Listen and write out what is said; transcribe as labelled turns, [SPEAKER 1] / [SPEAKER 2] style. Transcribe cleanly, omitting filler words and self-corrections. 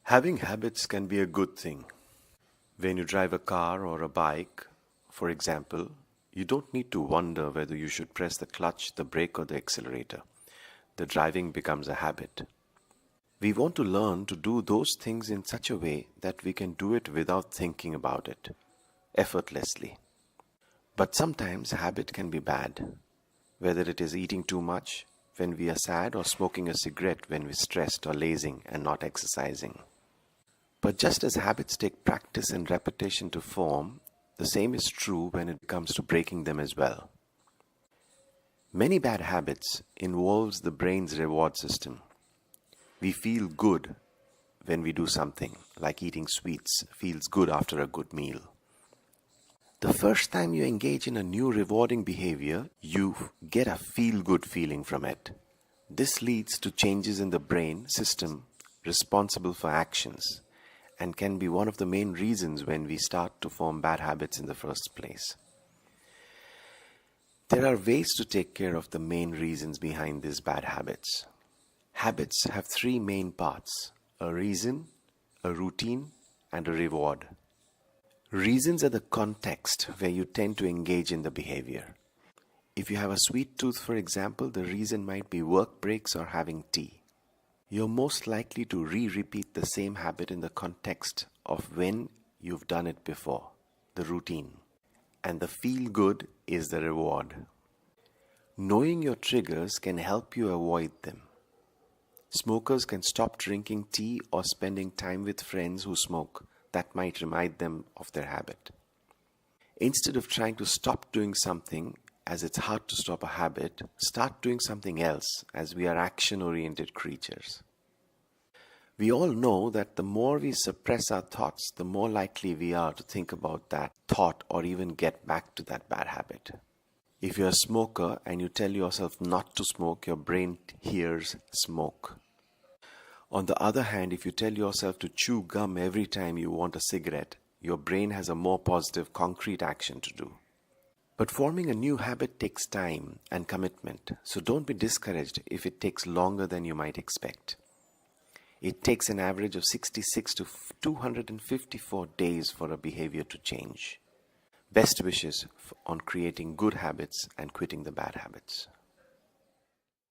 [SPEAKER 1] Having habits can be a good thing. When you drive a car or a bike, for example, you don't need to wonder whether you should press the clutch, the brake, or the accelerator. The driving becomes a habit. We want to learn to do those things in such a way that we can do it without thinking about it, effortlessly. But sometimes habit can be bad, whether it is eating too much when we are sad or smoking a cigarette when we're stressed or lazing and not exercising. But just as habits take practice and repetition to form, the same is true when it comes to breaking them as well. Many bad habits involves the brain's reward system. We feel good when we do something, like eating sweets feels good after a good meal. The first time you engage in a new rewarding behavior, you get a feel-good feeling from it. This leads to changes in the brain system responsible for actions, and can be one of the main reasons when we start to form bad habits in the first place. There are ways to take care of the main reasons behind these bad habits. Habits have three main parts: a reason, a routine, and a reward. Reasons are the context where you tend to engage in the behavior. If you have a sweet tooth, for example, the reason might be work breaks or having tea. You're most likely to repeat the same habit in the context of when you've done it before, the routine. And the feel good is the reward. Knowing your triggers can help you avoid them. Smokers can stop drinking tea or spending time with friends who smoke. That might remind them of their habit. Instead of trying to stop doing something, as it's hard to stop a habit, start doing something else, as we are action-oriented creatures. We all know that the more we suppress our thoughts, the more likely we are to think about that thought or even get back to that bad habit. If you're a smoker and you tell yourself not to smoke, your brain hears smoke. On the other hand, if you tell yourself to chew gum every time you want a cigarette, your brain has a more positive, concrete action to do. But forming a new habit takes time and commitment, so don't be discouraged if it takes longer than you might expect. It takes an average of 66 to 254 days for a behavior to change. Best wishes on creating good habits and quitting the bad habits.